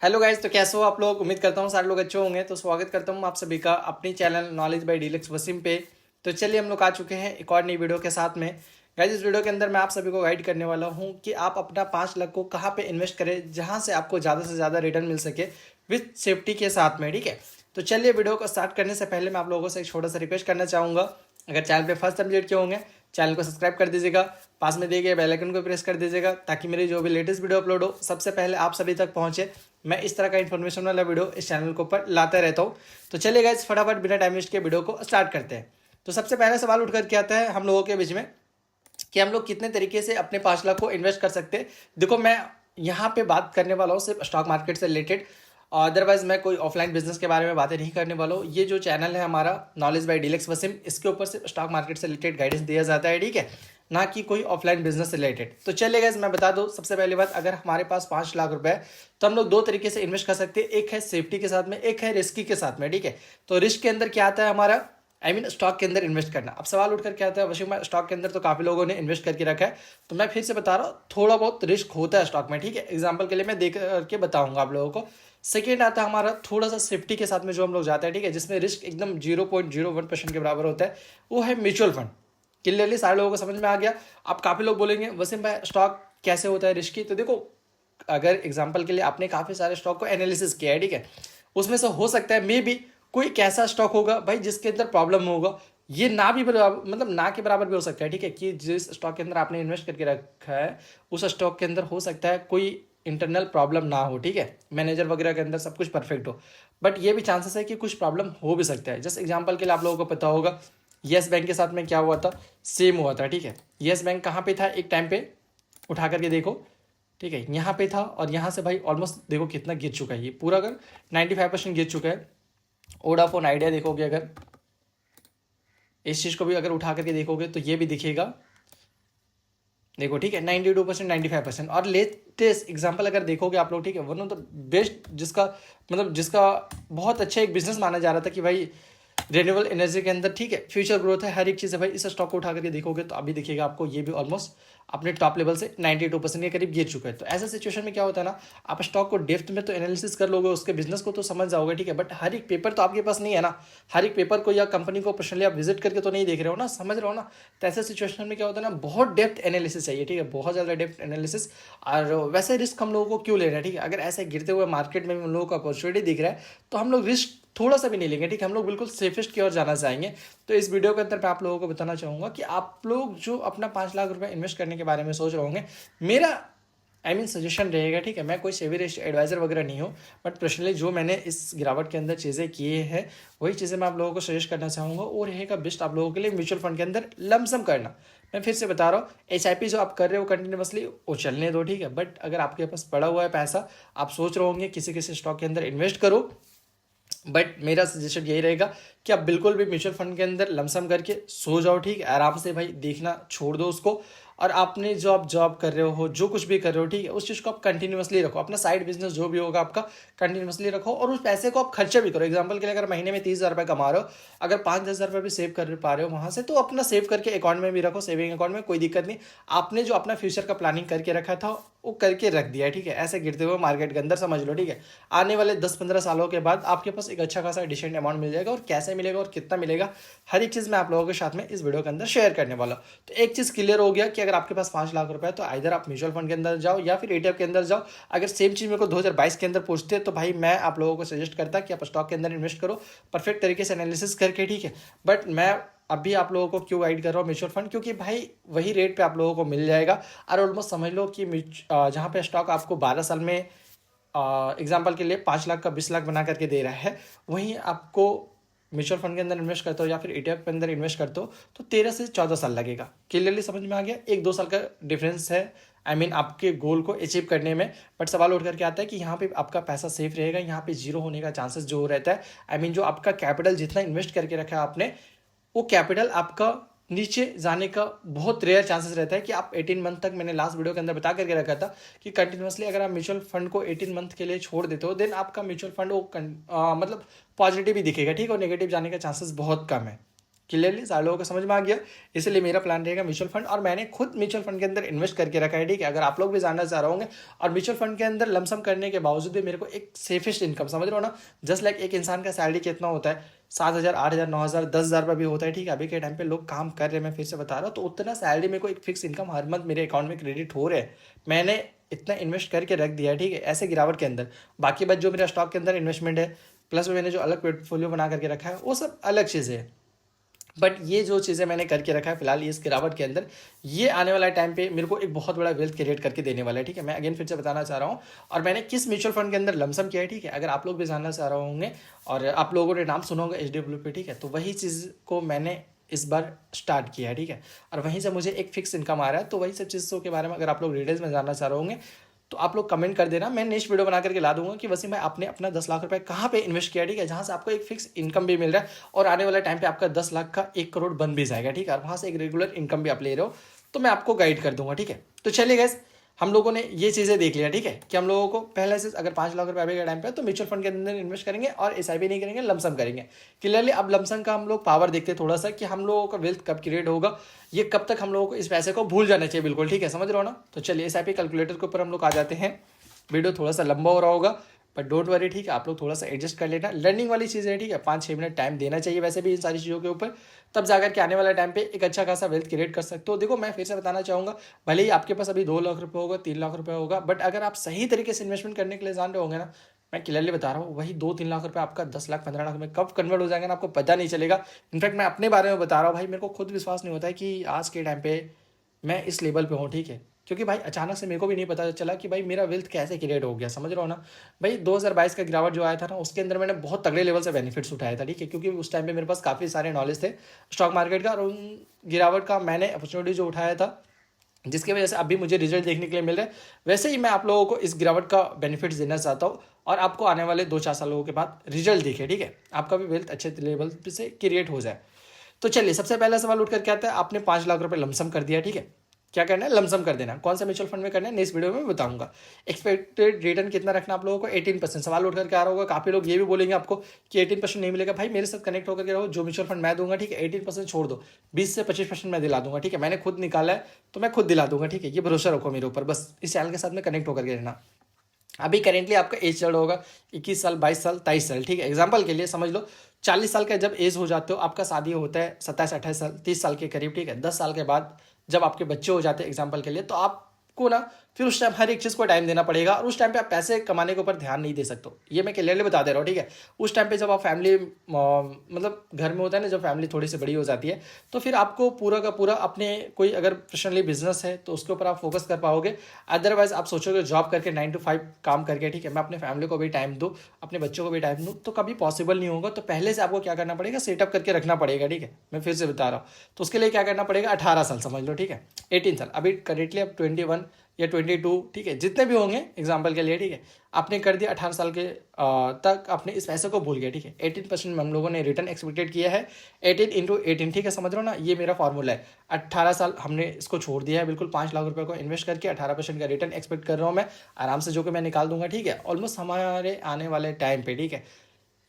Hello guys, तो कैसे हो आप लोग। उम्मीद करता हूँ सारे लोग अच्छे होंगे। तो स्वागत करता हूँ आप सभी का अपनी channel knowledge by deluxe Wasim पे। तो चलिए हम लोग आ चुके हैं एक और नई वीडियो के साथ में। गाइस, इस वीडियो के अंदर मैं आप सभी को गाइड करने वाला हूँ कि आप अपना 5 लाख को कहाँ पे इन्वेस्ट करें जहाँ से आपको ज़्यादा से ज़्यादा रिटर्न मिल सके विथ सेफ्टी के साथ में। ठीक है, तो चलिए वीडियो को स्टार्ट करने से पहले मैं आप लोगों से एक छोटा सा रिक्वेस्ट करना चाहूँगा। अगर चैनल पे फर्स्ट टाइम विजिट किए होंगे, चैनल को सब्सक्राइब कर दीजिएगा, पास में दिए गए बेल आइकन को प्रेस कर दीजिएगा ताकि मेरी जो भी लेटेस्ट वीडियो अपलोड हो सबसे पहले आप सभी तक पहुंचे। मैं इस तरह का इन्फॉर्मेशन वाला वीडियो इस चैनल के ऊपर लाता रहता हूँ। तो चलिए गाइस, फटाफट बिना टाइम वेस्ट के वीडियो को स्टार्ट करते हैं। तो सबसे पहला सवाल उठ करके आता है हम लोगों के बीच में कि हम लोग कितने तरीके से अपने 5 लाख को इन्वेस्ट कर सकते हैं। देखो, मैं यहाँ पे बात करने वाला हूँ सिर्फ स्टॉक मार्केट से रिलेटेड, अदरवाइज मैं कोई ऑफलाइन बिजनेस के बारे में बातें नहीं करने वाला हूँ। ये जो चैनल है हमारा नॉलेज बाय डीलक्स वसीम, इसके ऊपर सिर्फ स्टॉक मार्केट से रिलेटेड गाइडेंस दिया जाता है, ठीक है, ना कि कोई ऑफलाइन बिजनेस से रिलेटेड। तो चलिए गाइस, मैं बता दूं सबसे पहली बात, अगर हमारे पास 5 लाख रुपए है तो हम लोग दो तरीके से इन्वेस्ट कर सकते हैं। एक है सेफ्टी के साथ में, एक है रिस्की के साथ में। ठीक है, तो रिस्क के अंदर क्या आता है हमारा, स्टॉक के अंदर इन्वेस्ट करना। अब सवाल उठ कर क्या आता है, वैसे स्टॉक के अंदर तो काफी लोगों ने इन्वेस्ट करके रखा है, तो मैं फिर से बता रहा हूँ थोड़ा बहुत रिस्क होता है स्टॉक में। ठीक है, एग्जांपल के लिए मैं देख करके बताऊंगा आप लोगों को। सेकेंड आता है हमारा थोड़ा सा सेफ्टी के साथ में जो हम लोग जाते हैं, ठीक है, जिसमें रिस्क एकदम 0.01% के बराबर होता है, वो है म्यूचुअल फंड। क्लियरली सारे लोगों को समझ में आ गया। अब काफी लोग बोलेंगे वसीम भाई स्टॉक कैसे होता है रिस्की। तो देखो, अगर एग्जांपल के लिए आपने काफी सारे स्टॉक को एनालिसिस किया है, ठीक है, उसमें से हो सकता है मे बी कोई कैसा स्टॉक होगा भाई जिसके अंदर प्रॉब्लम होगा, ये ना भी मतलब ना के बराबर भी हो सकता है। ठीक है, कि जिस स्टॉक के अंदर आपने इन्वेस्ट करके रखा है उस स्टॉक के अंदर हो सकता है कोई इंटरनल प्रॉब्लम ना हो, ठीक है, मैनेजर वगैरह के अंदर सब कुछ परफेक्ट हो, बट ये भी चांसेस है कि कुछ प्रॉब्लम हो भी सकता है। जस्ट एग्जांपल के लिए आप लोगों को पता होगा येस बैंक के साथ में क्या हुआ था, सेम हुआ था। ठीक है, येस बैंक कहाँ पे था एक टाइम पे, उठा करके देखो, ठीक है, यहाँ पे था और यहाँ से भाई ऑलमोस्ट देखो कितना गिर चुका है, ये पूरा अगर 95% गिर चुका है। वोडाफोन आइडिया देखोगे अगर, इस चीज़ को भी अगर उठा करके देखोगे तो ये भी दिखेगा, देखो, ठीक है, 92%, 95%। और लेटेस्ट एग्जांपल अगर देखोगे आप लोग, ठीक है, वन ऑफ द बेस्ट जिसका मतलब जिसका बहुत अच्छा एक बिजनेस माना जा रहा था कि भाई रिन्यूएबल एनर्जी के अंदर, ठीक है, फ्यूचर ग्रोथ है, हर एक चीज़ है भाई, इस स्टॉक को उठा करके देखोगे तो अभी दिखेगा आपको ये भी ऑलमोस्ट अपने टॉप लेवल से 92% के करीब गिर चुका है। तो ऐसा सिचुएशन में क्या होता है ना, आप स्टॉक को डेप्थ में तो एनालिसिस कर लोगे, उसके बिजनेस को तो समझ जाओगे, ठीक है, बट हर एक पेपर तो आपके पास नहीं है ना, हर एक पेपर को या कंपनी को पर्सनली आप विजिट करके तो नहीं देख रहे हो ना, समझ रहे हो ना। तो ऐसे सिचुएशन में क्या होता है ना, बहुत डेप्थ एनालिसिस चाहिए, ठीक है, बहुत ज़्यादा डेप्थ एनालिसिस। और वैसे रिस्क हम लोगों को क्यों ले रहे हैं, ठीक है, अगर ऐसे गिरते हुए मार्केट में हम लोगों को अपॉर्चुनिटी दिख रहा है तो हम लोग रिस्क थोड़ा सा भी नहीं लेंगे, ठीक है, हम लोग बिल्कुल सेफेस्ट की ओर जाना चाहेंगे। तो इस वीडियो के अंदर मैं आप लोगों को बताना चाहूँगा कि आप लोग जो अपना 5 लाख रुपए इन्वेस्ट करने के बारे में सोच रहे होंगे, मेरा सजेशन रहेगा, ठीक है, मैं कोई सेवी एडवाइजर वगैरह नहीं हूँ, बट पर्सनली जो मैंने इस गिरावट के अंदर चीज़ें किए हैं वही चीज़ें मैं आप लोगों को सजेस्ट करना चाहूँगा। और रहेगा बेस्ट आप लोगों के लिए म्यूचुअल फंड के अंदर लमसम करना। मैं फिर से बता रहा हूँ, एसआईपी जो आप कर रहे हो कंटिन्यूसली वो चलने दो, ठीक है, बट अगर आपके पास पड़ा हुआ है पैसा, आप सोच रहे होंगे किसी किसी स्टॉक के अंदर इन्वेस्ट करो, बट मेरा सजेशन यही रहेगा कि आप बिल्कुल भी म्यूचुअल फंड के अंदर लमसम करके सो जाओ, ठीक है, आराम से भाई देखना छोड़ दो उसको। और आपने जो आप जॉब कर रहे हो, जो कुछ भी कर रहे हो, ठीक है, उस चीज़ को आप कंटिन्यूसली रखो, अपना साइड बिजनेस जो भी होगा आपका कंटिन्यूसली रखो, और उस पैसे को आप खर्चा भी करो। एग्जांपल के लिए अगर महीने में 30,000 रुपये कमा रहे हो, अगर 5-10 हज़ार रुपये भी सेव कर पा रहे हो वहाँ से, तो अपना सेव करके अकाउंट में भी रखो, सेविंग अकाउंट में, कोई दिक्कत नहीं। आपने जो अपना फ्यूचर का प्लानिंग करके रखा था वो करके रख दिया, ठीक है, ऐसे गिरते हुए मार्केट के अंदर समझ लो, ठीक है, आने वाले 10-15 सालों के बाद आपके पास एक अच्छा खासा डिसेंट अमाउंट मिल जाएगा। और कैसे मिलेगा और कितना मिलेगा, हर एक चीज़ मैं आप लोगों के साथ में इस वीडियो के अंदर शेयर करने वाला हूँ। तो एक चीज़ क्लियर हो गया कि अगर आपके पास 5 लाख रुपए है तो इधर आप म्यूचुअल फंड के अंदर जाओ या फिर ETF के अंदर जाओ। अगर सेम चीज़ मेरे को 2022 के अंदर पूछते तो भाई मैं आप लोगों को सजेस्ट करता कि आप स्टॉक के अंदर इन्वेस्ट करो परफेक्ट तरीके से एनालिसिस करके, ठीक है, बट मैं अभी आप लोगों को क्यों गाइड कर रहा हूँ म्यूचुअल फंड, क्योंकि भाई वही रेट पे आप लोगों को मिल जाएगा। और ऑलमोस्ट समझ लो कि जहाँ पे स्टॉक आपको 12 साल में एग्जाम्पल के लिए 5 लाख का 20 लाख बना करके दे रहा है, वहीं आपको म्यूचुअल फंड के अंदर इन्वेस्ट करते हो या फिर ETF के अंदर इन्वेस्ट करते हो तो 13 से 14 साल लगेगा। क्लियरली समझ में आ गया, 1-2 साल का डिफरेंस है आपके गोल को अचीव करने में। बट सवाल उठ करके आता है कि यहाँ पे आपका पैसा सेफ रहेगा, यहाँ पे जीरो होने का चांसेस जो रहता है, जो आपका कैपिटल जितना इन्वेस्ट करके रखा है आपने, वो कैपिटल आपका नीचे जाने का बहुत रेयर चांसेस रहता है। कि आप 18 मंथ तक, मैंने लास्ट वीडियो के अंदर बता करके रखा था कि कंटिन्यूसली अगर आप म्यूचुअल फंड को 18 मंथ के लिए छोड़ देते हो, देन आपका म्यूचुअल फंड वो मतलब पॉजिटिव ही दिखेगा, ठीक है, और नेगेटिव जाने का चांसेस बहुत कम है। क्लियरली सारे लोगों को समझ में आ गया। इसलिए मेरा प्लान रहेगा म्यूचुअल फंड, और मैंने खुद म्यूचुअल फंड के अंदर इन्वेस्ट करके रखा है, ठीक है। अगर आप लोग भी जानना चाह रहे होंगे, और म्यूचुअल फंड के अंदर लमसम करने के बावजूद भी मेरे को एक सेफेस्ट इनकम, समझ रहे हो ना, जस्ट लाइक एक इंसान का सैलरी कितना होता है, 7,000, 8,000, 9,000, 10,000 रुपये भी होता है, ठीक है। अभी के टाइम पे लोग काम कर रहे हैं, मैं फिर से बता रहा हूँ, तो उतना सैलरी मेरे को एक फिक्स इनकम हर मंथ मेरे अकाउंट में क्रेडिट हो रहे हैं। मैंने इतना इन्वेस्ट करके रख दिया है, ठीक है, ऐसे गिरावट के अंदर। बाकी बात जो मेरा स्टॉक के अंदर इन्वेस्टमेंट है, प्लस में मैंने जो अलग पोर्टफोलियो बना करके रखा है, वो सब अलग चीज़ें है। बट ये जो चीज़ें मैंने करके रखा है फिलहाल इस गिरावट के अंदर, ये आने वाला टाइम पे मेरे को एक बहुत बड़ा वेल्थ क्रिएट करके देने वाला है, ठीक है। मैं अगेन फिर से बताना चाह रहा हूँ, और मैंने किस म्यूचुअल फंड के अंदर लमसम किया है, ठीक है। अगर आप लोग भी जानना चाह रहे होंगे और आप लोगों ने नाम सुना होगा HDFC, ठीक है, तो वही चीज़ को मैंने इस बार स्टार्ट किया है, ठीक है। और वहीं से मुझे एक फिक्स इनकम आ रहा है। तो वही सब चीज़ों के बारे में अगर आप लोग डिटेल्स में जानना चाह रहे होंगे तो आप लोग कमेंट कर देना, मैं नेक्स्ट वीडियो बना करके ला दूंगा कि वसीम भाई आपने अपना 10 लाख रुपए कहाँ पे इन्वेस्ट किया, ठीक है, जहाँ से आपको एक फिक्स इनकम भी मिल रहा है, और आने वाले टाइम पे आपका 10 लाख का 1 करोड़ बन भी जाएगा, ठीक है, और वहाँ से एक रेगुलर इनकम भी आप ले रहे हो, तो मैं आपको गाइड कर दूंगा, ठीक है। तो चलिए गाइस, हम लोगों ने ये चीज़ें देख लिया, ठीक है, कि हम लोगों को पहले से अगर 5 लाख रुपए अभी के टाइम पे तो म्यूचुअल फंड के अंदर इन्वेस्ट करेंगे और SIP नहीं करेंगे, लमसम करेंगे। क्लियरली अब लमसम का हम लोग पावर देखते हैं थोड़ा सा, कि हम लोगों का वेल्थ कब क्रिएट होगा, ये कब तक हम लोगों को इस पैसे को भूल जाना चाहिए, बिल्कुल, ठीक है, समझ रहे हो ना। तो चलिए SIP कैलकुलेटर के ऊपर हम लोग आ जाते हैं। वीडियो थोड़ा सा लंबा हो रहा होगा, बट डोंट वरी, ठीक है, आप लोग थोड़ा सा एडजस्ट कर लेना, लर्निंग वाली चीज़ है, ठीक है। 5-6 मिनट टाइम देना चाहिए वैसे भी इन सारी चीज़ों के ऊपर, तब जाकर के आने वाला टाइम पे एक अच्छा खासा वेल्थ क्रिएट कर सकते हो। देखो मैं फिर से बताना चाहूँगा, भले ही आपके पास अभी 2 लाख रुपये होगा, 3 लाख रुपये होगा, बट अगर आप सही तरीके से इन्वेस्टमेंट करने के लिए जान रहे होंगे ना, मैं क्लियरली बता रहा हूँ, वही 2-3 लाख रुपये आपका 10 लाख 15 लाख में कब कन्वर्ट हो जाएगा ना, आपको पता नहीं चलेगा। इनफैक्ट मैं अपने बारे में बता रहा हूँ भाई, मेरे को खुद विश्वास नहीं होता है कि आज के टाइम पे मैं इस लेवल पे हूँ, ठीक है, क्योंकि भाई अचानक से मेरे को भी नहीं पता चला कि भाई मेरा वेल्थ कैसे क्रिएट हो गया, समझ रहे हो ना। भाई 2022 का गिरावट जो आया था ना, उसके अंदर मैंने बहुत तगड़े लेवल से बेनिफिट्स उठाया था, ठीक है, क्योंकि उस टाइम पे मेरे पास काफ़ी सारे नॉलेज थे स्टॉक मार्केट का, और उन गिरावट का मैंने अपॉर्चुनिटी जो उठाया था, जिसकी वजह से अभी मुझे रिजल्ट देखने के लिए मिल रहा है। वैसे ही मैं आप लोगों को इस गिरावट का बेनिफिट्स देना चाहता हूँ, और आपको आने वाले 2-4 सालों के बाद रिजल्ट दिखे, ठीक है, आपका भी वेल्थ अच्छे लेवल से क्रिएट हो जाए। तो चलिए सबसे पहला सवाल उठ कर क्या आता है, आपने 5 लाख रुपए लमसम कर दिया, ठीक है, क्या करना है, लमसम कर देना। कौन सा म्यूचुअल फंड में करना है नेक्स्ट वीडियो में बताऊंगा। एक्सपेक्टेड रिटर्न कितना रखना आप लोगों को, 18%। सवाल उठ करके आ रहा होगा, काफी लोग ये भी बोलेंगे आपको कि 18% नहीं मिलेगा। भाई मेरे साथ कनेक्ट होकर के रहो, जो म्यूचुअल फंड मैं दूंगा, ठीक है, 18% छोड़ दो, 20 से 25% मैं दिला दूंगा, ठीक है, मैंने खुद निकाला है तो मैं खुद दिला दूंगा, ठीक है, ये भरोसा रखो मेरे ऊपर, बस इस चैनल के साथ में कनेक्ट होकर के रहना। अभी करेंटली आपका एज चल होगा 21 साल, 22 साल, 23 साल, ठीक है, एग्जाम्पल के लिए समझ लो 40 साल का जब एज हो जाते हो, आपका शादी होता है 27-28 साल, 30 साल के करीब, ठीक है, 10 साल के बाद जब आपके बच्चे हो जाते हैं एग्जाम्पल के लिए, तो आपको ना फिर उस टाइम हर एक चीज़ को टाइम देना पड़ेगा, और उस टाइम पे आप पैसे कमाने के ऊपर ध्यान नहीं दे सकते, ये मैं क्लियरली बता दे रहा हूँ, ठीक है। उस टाइम पे जब आप फैमिली मतलब घर में होता है ना, जब फैमिली थोड़ी सी बड़ी हो जाती है, तो फिर आपको पूरा का पूरा अपने कोई अगर पर्सनली बिजनेस है तो उसके ऊपर आप फोकस कर पाओगे। अदरवाइज आप सोचोगे जॉब करके 9 to 5 काम करके, ठीक है, मैं अपने फैमिली को भी टाइम दूँ, अपने बच्चों को भी टाइम दूँ, तो कभी पॉसिबल नहीं होगा। तो पहले से आपको क्या करना पड़ेगा, सेटअप करके रखना पड़ेगा, ठीक है, मैं फिर से बता रहा हूँ। तो उसके लिए क्या करना पड़ेगा, 18 साल समझ लो, ठीक है, 18 साल, अभी करेंटली अब 21 या 22, ठीक है, जितने भी होंगे एग्जाम्पल के लिए, ठीक है, आपने कर दिया 18 साल के तक आपने इस पैसे को भूल गया, ठीक है, 18% में हम लोगों ने रिटर्न एक्सपेक्टेड किया है, 18 into 18, ठीक है, समझ रहे हो ना, ये मेरा फॉर्मूला है। 18 साल हमने इसको छोड़ दिया है बिल्कुल, 5 लाख रुपए को इन्वेस्ट करके 18% का रिटर्न एक्सपेक्ट कर रहा हूँ मैं, आराम से जो कि मैं निकाल दूंगा, ठीक है, ऑलमोस्ट हमारे आने वाले टाइम पे, ठीक है,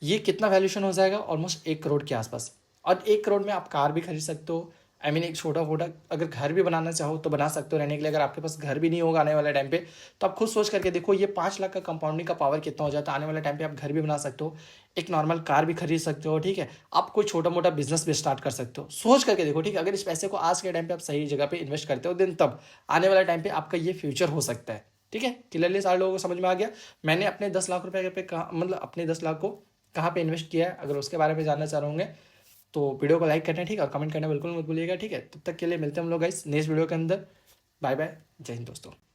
ये कितना वैल्यूशन हो जाएगा, ऑलमोस्ट 1 करोड़ के आसपास। और 1 करोड़ में आप कार भी खरीद सकते हो, आई मीन एक छोटा मोटा अगर घर भी बनाना चाहो तो बना सकते हो रहने के लिए। अगर आपके पास घर भी नहीं होगा आने वाले टाइम पे, तो आप खुद सोच करके देखो ये 5 लाख का कंपाउंडिंग का पावर कितना हो जाता है। आने वाले टाइम पे आप घर भी बना सकते हो, एक नॉर्मल कार भी खरीद सकते हो, ठीक है, आप कोई छोटा मोटा बिजनेस भी स्टार्ट कर सकते हो। सोच करके देखो, ठीक है, अगर इस पैसे को आज के टाइम पे आप सही जगह पे इन्वेस्ट करते हो, देन तब आने वाले टाइम पे आपका ये फ्यूचर हो सकता है, ठीक है। क्लियरली सारे लोगों को समझ में आ गया मैंने अपने 10 लाख रुपए पे कहाँ, मतलब अपने 10 लाख को कहाँ पे इन्वेस्ट किया है। अगर उसके बारे में जानना चाह रहे होंगे तो वीडियो को लाइक करना, ठीक है, और कमेंट करना बिल्कुल मत भूलिएगा, ठीक है। तब तक के लिए मिलते हैं हम लोग गाइस नेक्स्ट वीडियो के अंदर। बाय बाय, जय हिंद दोस्तों।